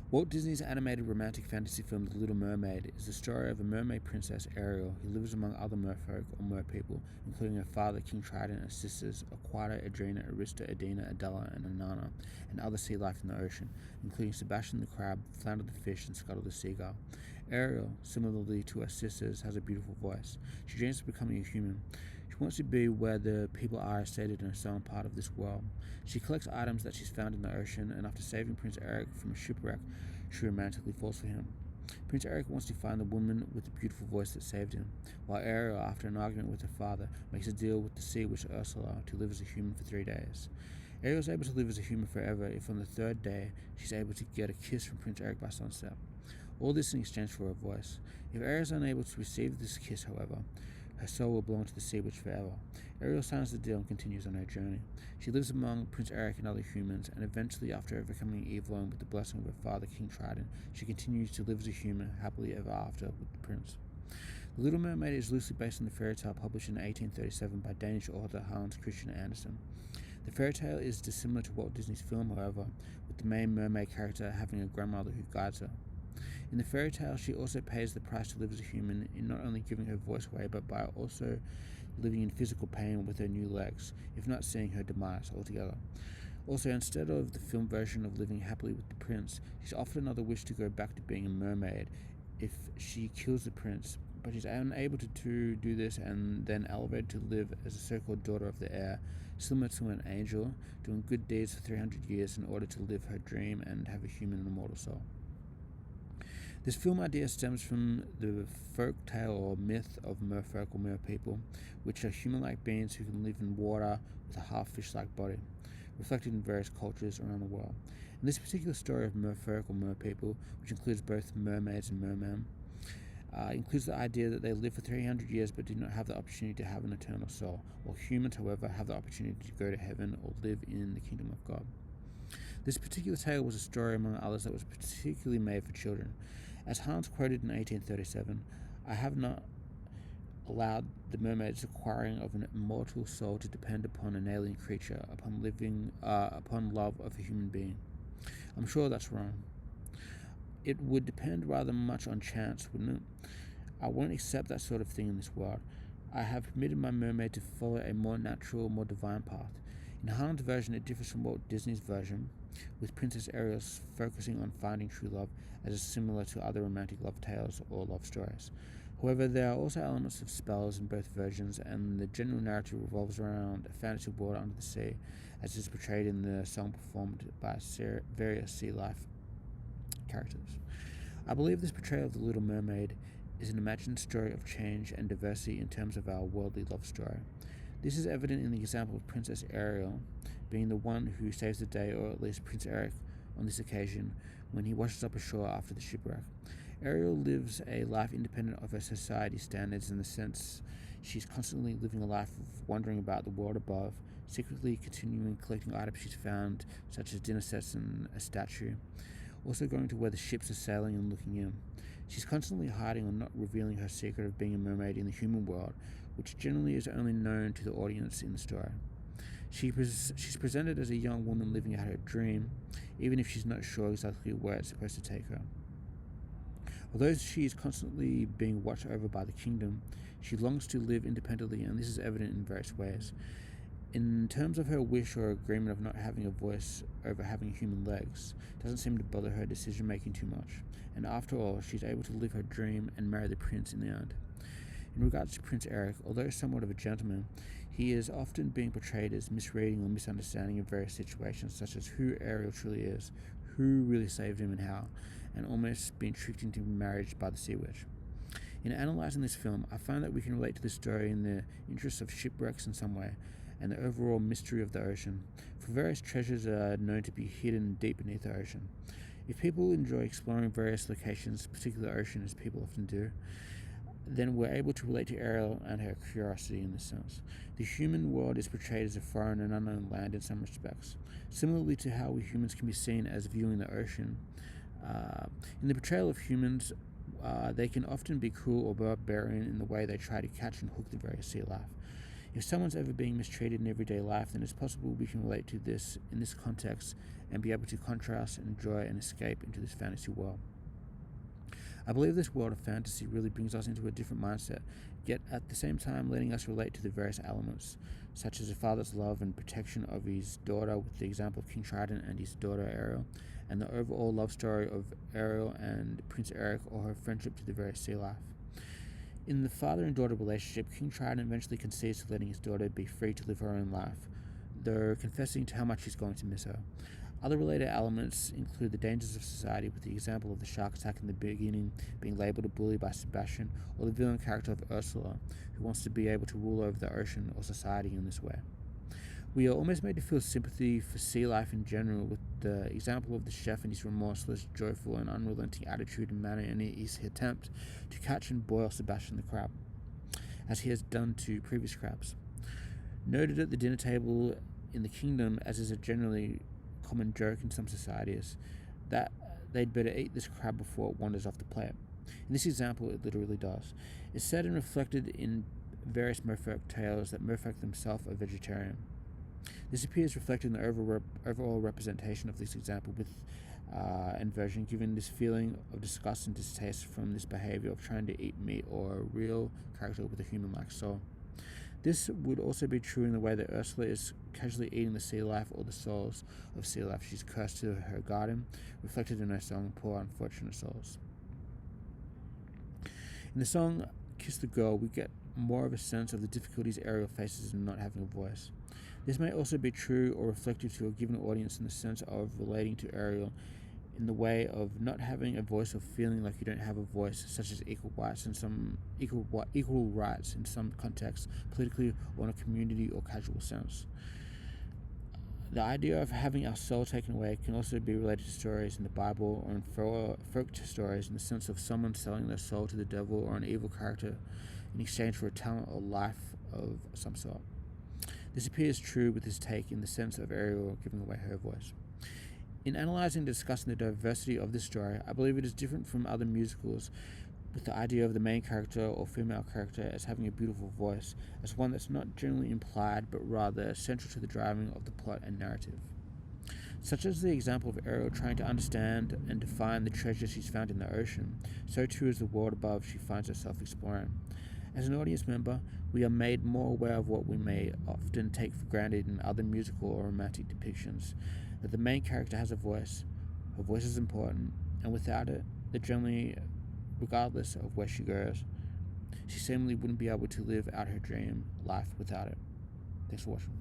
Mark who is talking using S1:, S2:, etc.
S1: Walt Disney's animated romantic fantasy film The Little Mermaid is the story of a mermaid princess, Ariel, who lives among other merfolk or merpeople, including her father, King Trident, her sisters, Aquata, Adrena, Arista, Adina, Adela, and Anana, and other sea life in the ocean, including Sebastian the crab, Flounder the fish, and Scuttle the seagull. Ariel, similarly to her sisters, has a beautiful voice. She dreams of becoming a human. She wants to be where the people are as stated in her song Part of This World. She collects items that she's found in the ocean, and after saving Prince Eric from a shipwreck, she romantically falls for him. Prince Eric wants to find the woman with the beautiful voice that saved him, while Ariel, after an argument with her father, makes a deal with the sea witch Ursula to live as a human for 3 days. Ariel is able to live as a human forever if on the third day she's able to get a kiss from Prince Eric by sunset. All this in exchange for her voice. If Ariel is unable to receive this kiss, however, her soul will belong to the sea witch forever. Ariel signs the deal and continues on her journey. She lives among Prince Eric and other humans, and eventually, after overcoming evil and with the blessing of her father, King Trident, she continues to live as a human, happily ever after with the prince. The Little Mermaid is loosely based on the fairy tale published in 1837 by Danish author Hans Christian Andersen. The fairy tale is dissimilar to Walt Disney's film, however, with the main mermaid character having a grandmother who guides her. In the fairy tale, she also pays the price to live as a human in not only giving her voice away, but by also living in physical pain with her new legs, if not seeing her demise altogether. Also, instead of the film version of living happily with the prince, she's offered another wish to go back to being a mermaid if she kills the prince, but she's unable to do this and then elevated to live as a so-called daughter of the air, similar to an angel, doing good deeds for 300 years in order to live her dream and have a human and immortal soul. This film idea stems from the folk tale or myth of merfolk or merpeople, which are human-like beings who can live in water with a half-fish-like body, reflected in various cultures around the world. In this particular story of merfolk or merpeople, which includes both mermaids and mermen, includes the idea that they live for 300 years but do not have the opportunity to have an eternal soul, while humans, however, have the opportunity to go to heaven or live in the kingdom of God. This particular tale was a story, among others, that was particularly made for children. As Hans quoted in 1837, "I have not allowed the mermaid's acquiring of an immortal soul to depend upon an alien creature, upon love of a human being." I'm sure that's wrong. It would depend rather much on chance, wouldn't it? I won't accept that sort of thing in this world. I have permitted my mermaid to follow a more natural, more divine path. In Hans' version, it differs from Walt Disney's version, with Princess Ariel focusing on finding true love, as is similar to other romantic love tales or love stories. However, there are also elements of spells in both versions, and the general narrative revolves around a fantasy world under the sea, as is portrayed in the song performed by various sea life characters. I believe this portrayal of the Little Mermaid is an imagined story of change and diversity in terms of our worldly love story. This is evident in the example of Princess Ariel being the one who saves the day, or at least Prince Eric on this occasion, when he washes up ashore after the shipwreck. Ariel lives a life independent of her society standards in the sense she's constantly living a life of wandering about the world above, secretly continuing collecting items she's found, such as dinner sets and a statue, also going to where the ships are sailing and looking in. She's constantly hiding or not revealing her secret of being a mermaid in the human world, which generally is only known to the audience in the story. She's presented as a young woman living out her dream, even if she's not sure exactly where it's supposed to take her. Although she is constantly being watched over by the kingdom, she longs to live independently, and this is evident in various ways. In terms of her wish or agreement of not having a voice over having human legs, doesn't seem to bother her decision making too much, and after all, she's able to live her dream and marry the prince in the end. In regards to Prince Eric, although somewhat of a gentleman, he is often being portrayed as misreading or misunderstanding in various situations, such as who Ariel truly is, who really saved him and how, and almost being tricked into marriage by the sea witch. In analysing this film, I find that we can relate to this story in the interest of shipwrecks in some way, and the overall mystery of the ocean, for various treasures are known to be hidden deep beneath the ocean. If people enjoy exploring various locations, particularly the ocean, as people often do, then we're able to relate to Ariel and her curiosity in this sense. The human world is portrayed as a foreign and unknown land in some respects, similarly to how we humans can be seen as viewing the ocean. In the portrayal of humans, they can often be cruel or barbarian in the way they try to catch and hook the various sea life. If someone's ever being mistreated in everyday life, then it's possible we can relate to this in this context and be able to contrast and enjoy and escape into this fantasy world. I believe this world of fantasy really brings us into a different mindset, yet at the same time letting us relate to the various elements, such as a father's love and protection of his daughter with the example of King Trident and his daughter Ariel, and the overall love story of Ariel and Prince Eric, or her friendship to the very sea life. In the father and daughter relationship, King Trident eventually concedes to letting his daughter be free to live her own life, though confessing to how much he's going to miss her. Other related elements include the dangers of society, with the example of the shark attack in the beginning being labelled a bully by Sebastian, or the villain character of Ursula, who wants to be able to rule over the ocean or society in this way. We are almost made to feel sympathy for sea life in general, with the example of the chef and his remorseless, joyful, and unrelenting attitude and manner in his attempt to catch and boil Sebastian the crab, as he has done to previous crabs. Noted at the dinner table in the kingdom, as is a generally common joke in some societies, that they'd better eat this crab before it wanders off the plate. In this example, it literally does. It's said and reflected in various merfolk tales that merfolk themselves are vegetarian. This appears reflected in the overall representation of this example with inversion, given this feeling of disgust and distaste from this behavior of trying to eat meat or a real character with a human-like soul. This would also be true in the way that Ursula is casually eating the sea life or the souls of sea life. She's cursed to her garden, reflected in her song Poor Unfortunate Souls. In the song Kiss the Girl, we get more of a sense of the difficulties Ariel faces in not having a voice. This may also be true or reflective to a given audience in the sense of relating to Ariel in the way of not having a voice or feeling like you don't have a voice, such as equal rights in some contexts, politically or in a community or casual sense. The idea of having our soul taken away can also be related to stories in the Bible or in folk stories, in the sense of someone selling their soul to the devil or an evil character in exchange for a talent or life of some sort. This appears true with his take in the sense of Ariel giving away her voice. In analysing and discussing the diversity of this story, I believe it is different from other musicals, with the idea of the main character or female character as having a beautiful voice, as one that's not generally implied but rather central to the driving of the plot and narrative. Such as the example of Ariel trying to understand and define the treasure she's found in the ocean, so too is the world above she finds herself exploring. As an audience member, we are made more aware of what we may often take for granted in other musical or romantic depictions, that the main character has a voice. Her voice is important, and without it, that generally, regardless of where she goes, she seemingly wouldn't be able to live out her dream life without it. Thanks for watching.